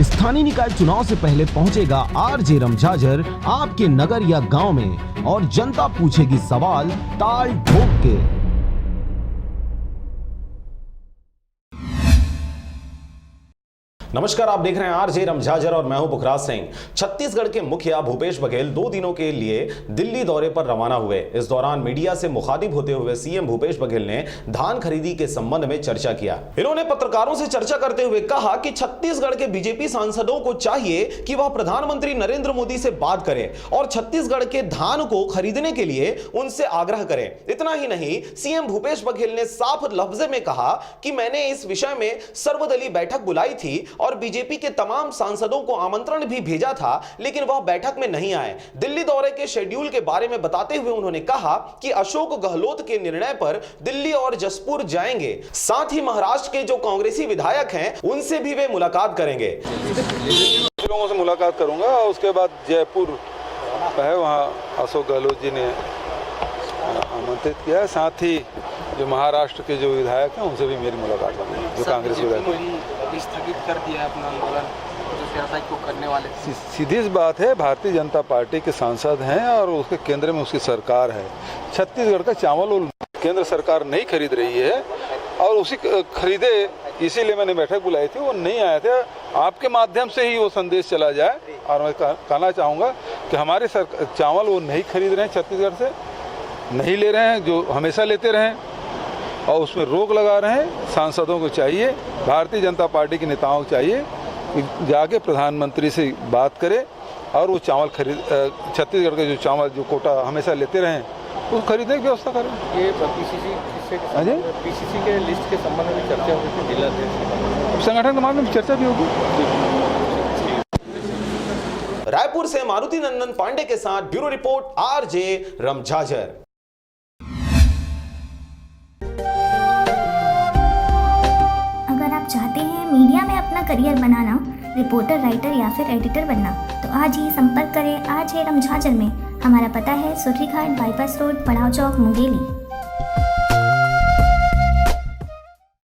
स्थानीय निकाय चुनाव से पहले पहुंचेगा आरजे रमझाझर आपके नगर या गांव में और जनता पूछेगी सवाल ताल ठोक के। नमस्कार, आप देख रहे हैं आरजे रमझाझर और मैं हूं पुखराज सिंह। छत्तीसगढ़ के मुखिया भूपेश बघेल 2 दिनों के लिए दिल्ली दौरे पर रवाना हुए। इस दौरान मीडिया से मुखातिब होते हुए सीएम भूपेश बघेल ने धान खरीदी के संबंध में चर्चा किया। इन्होंने पत्रकारों से चर्चा करते हुए कहा कि छत्तीसगढ़ के बीजेपी सांसदों को चाहिए कि वह प्रधानमंत्री नरेंद्र मोदी से बात करें और छत्तीसगढ़ के धान को खरीदने के लिए उनसे आग्रह करें। इतना ही नहीं, सीएम भूपेश बघेल ने साफ लफ्ज में कहा कि मैंने इस विषय में सर्वदलीय बैठक बुलाई थी और बीजेपी के तमाम सांसदों को आमंत्रण भी भेजा था, लेकिन वह बैठक में नहीं आए। दिल्ली दौरे के शेड्यूल के बारे में बताते हुए उन्होंने कहा कि अशोक गहलोत के निर्णय पर दिल्ली और जसपुर जाएंगे। साथ ही महाराष्ट्र के जो कांग्रेसी विधायक हैं उनसे भी वे मुलाकात करेंगे। लोगों से मुलाकात करूंगा और उसके बाद जयपुर है, वहाँ अशोक गहलोत जी ने आमंत्रित किया है। साथ ही जो महाराष्ट्र के जो विधायक हैं उनसे भी मेरी मुलाकात होगी, जो कांग्रेस विधायक स्थगित कर दिया अपना आंदोलन जो 13 तारीख को करने वाले। सीधी सी बात है, भारतीय जनता पार्टी के सांसद हैं और उसके केंद्र में उसकी सरकार है। छत्तीसगढ़ का चावल केंद्र सरकार नहीं खरीद रही है और उसी खरीदे, इसीलिए मैंने बैठक बुलाई थी। वो नहीं आए थे। आपके माध्यम से ही वो संदेश चला जाए और मैं कहना चाहूँगा कि हमारे चावल वो नहीं खरीद रहे हैं, छत्तीसगढ़ से नहीं ले रहे हैं जो हमेशा लेते रहे, और उसमें रोक लगा रहे हैं। सांसदों को चाहिए, भारतीय जनता पार्टी के नेताओं को चाहिए कि जाके प्रधानमंत्री से बात करें और वो चावल खरीद, छत्तीसगढ़ के जो चावल जो कोटा हमेशा लेते रहे उसको खरीदने की व्यवस्था करें। ये पीसीसी के लिस्ट के संबंध में चर्चा हुई थी जिला संगठन के मामले में चर्चा भी होगी। रायपुर से मारुति नंदन पांडे के साथ ब्यूरो रिपोर्ट आरजे रमझाझर। अगर आप चाहते हैं मीडिया में अपना करियर बनाना, रिपोर्टर, राइटर या फिर एडिटर बनना, तो आज ही संपर्क करें आरजे रमझाझर में। हमारा पता है सुर्रीघाट बाईपास रोड, पड़ाव चौक, मुंगेली।